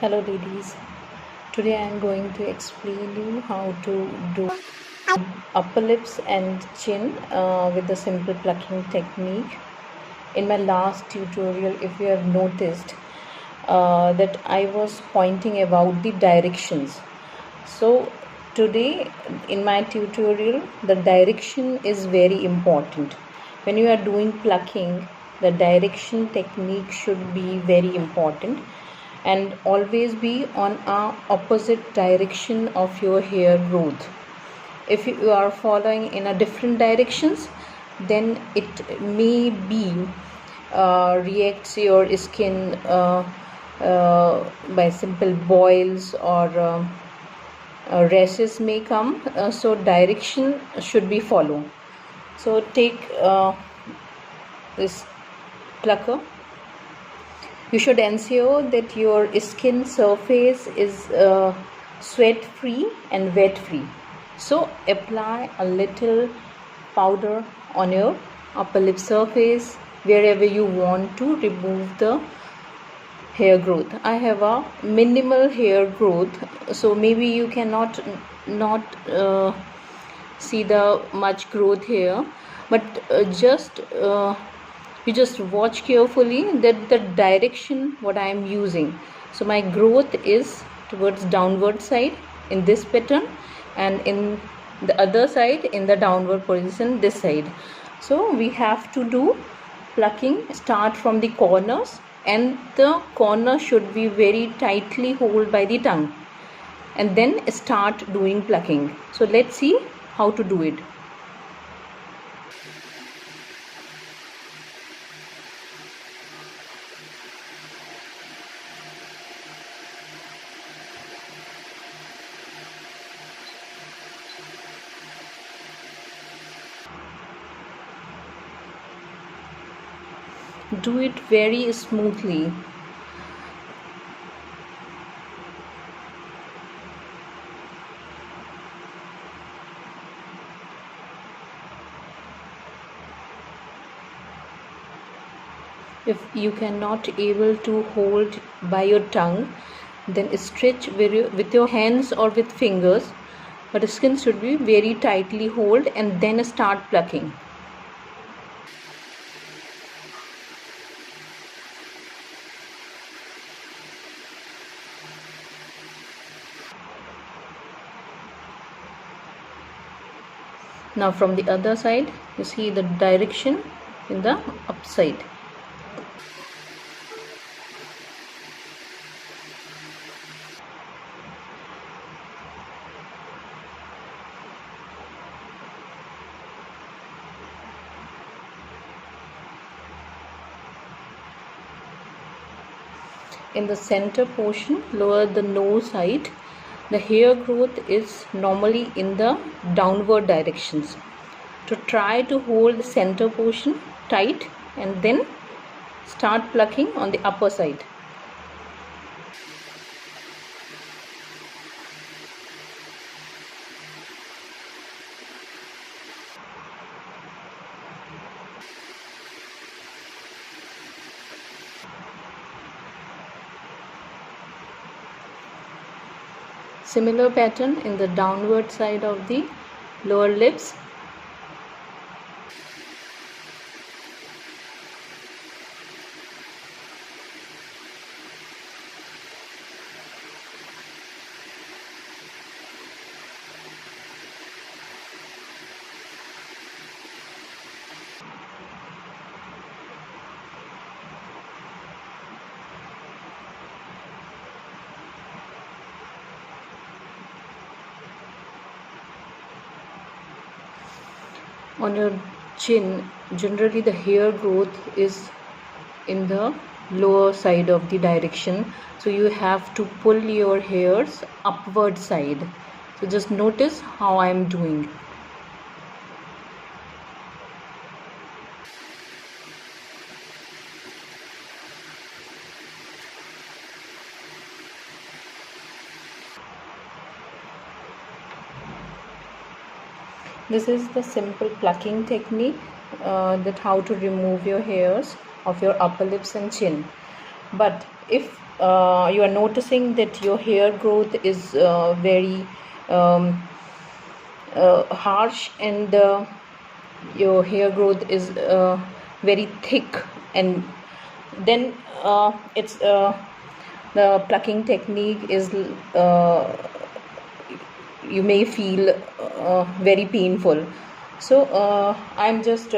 Hello ladies, today I am going to explain you how to do upper lips and chin with the simple plucking technique. In my last tutorial, if you have noticed that I was pointing about the directions. So today in my tutorial, the direction is very important. When you are doing plucking, the direction technique should be very important and always be on a opposite direction of your hair growth. If you are following in a different directions, then it may be reacts your skin by simple boils or rashes may come. So direction should be followed. So take this plucker. You should ensure that your skin surface is sweat free and wet free. So apply a little powder on your upper lip surface wherever you want to remove the hair growth. I have a minimal hair growth, so maybe you cannot see the much growth here, but you just watch carefully that the direction what I am using. So my growth is towards downward side in this pattern, and in the other side in the downward position this side. So we have to do plucking, start from the corners, and the corner should be very tightly hold by the tongue, and then start doing plucking. So let's see how to do it. Do it very smoothly. If you cannot able to hold by your tongue, then stretch with your hands or with fingers, but the skin should be very tightly hold and then start plucking. Now from the other side, you see the direction in the upside. In the center portion, lower the nose side, the hair growth is normally in the downward directions. To try to hold the center portion tight and then start plucking on the upper side. Similar pattern in the downward side of the lower lips. On your chin, generally the hair growth is in the lower side of the direction, so you have to pull your hairs upward side. So just notice how I am doing. This is the simple plucking technique that how to remove your hairs of your upper lips and chin. But if you are noticing that your hair growth is very um, harsh, and your hair growth is very thick, and then it's the plucking technique is you may feel very painful. So I'm just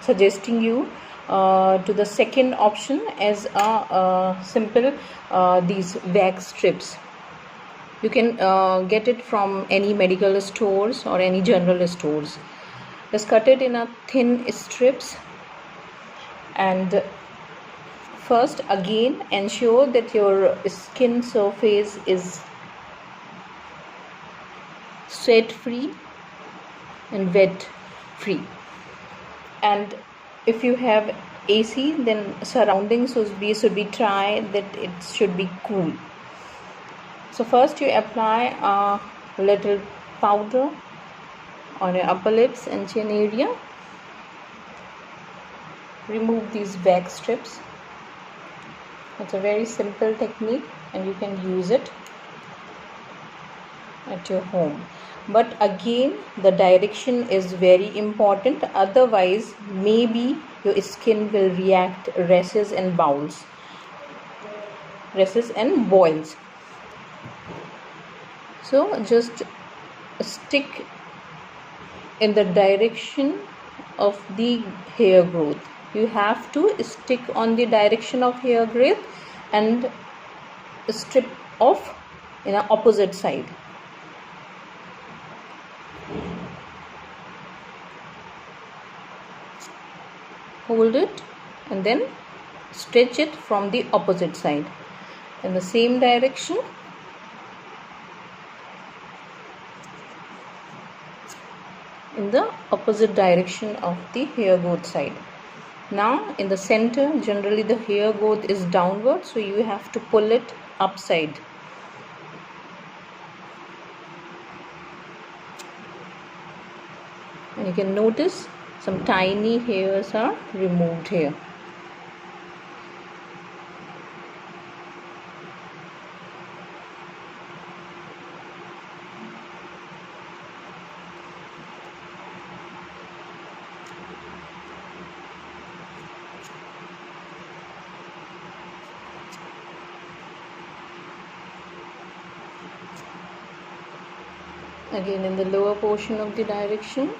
suggesting you to the second option as a simple these wax strips. You can get it from any medical stores or any general stores. Just cut it in a thin strips, and first again ensure that your skin surface is sweat free and wet free. And if you have AC, then surroundings should be dry, that it should be cool. So first you apply a little powder on your upper lips and chin area. Remove these wax strips. It's a very simple technique and you can use it at your home. But again, the direction is very important, otherwise maybe your skin will react rashes and boils. So just stick in the direction of the hair growth. You have to stick on the direction of hair growth and strip off in an opposite side. Hold it and then stretch it from the opposite side in the same direction. In the opposite direction of the hair growth side. Now in the center, generally the hair growth is downward, so you have to pull it upside. And you can notice some tiny hairs are removed here. Again in the lower portion of the direction.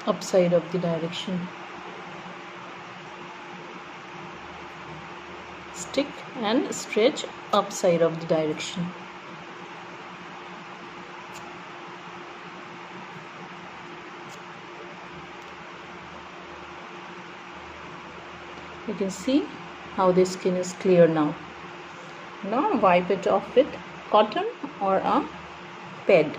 Upside of the direction. Stick and stretch upside of the direction. You can see how the skin is clear now. Now wipe it off with cotton or a pad.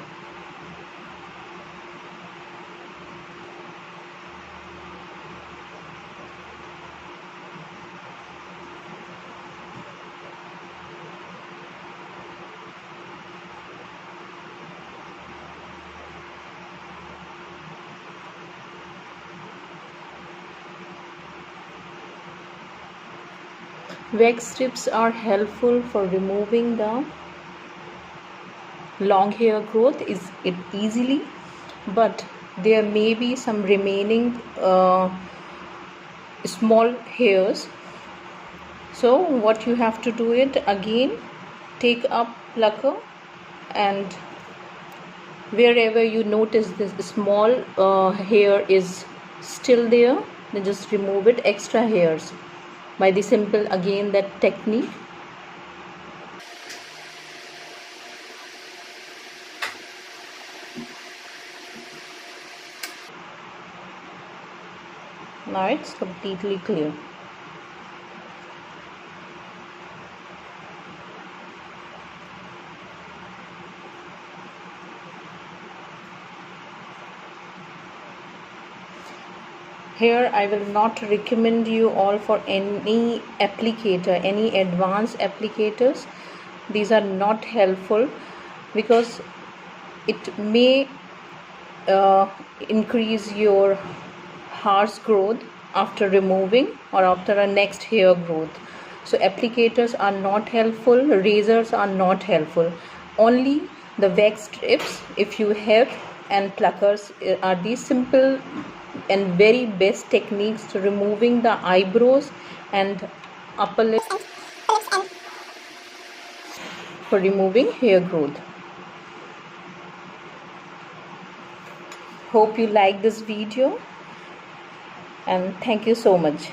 Wax strips are helpful for removing the long hair growth easily, but there may be some remaining small hairs. So what you have to do it again, take a plucker and wherever you notice this small hair is still there, then just remove it, extra hairs, by the simple again that technique. Now it's completely clear. Here I will not recommend you all for any applicator, any advanced applicators. These are not helpful because it may increase your hair's growth after removing or after a next hair growth. So applicators are not helpful, razors are not helpful. Only the wax strips, if you have, and pluckers are the simple and very best techniques to removing the eyebrows and upper lip for removing hair growth. Hope you like this video, and thank you so much.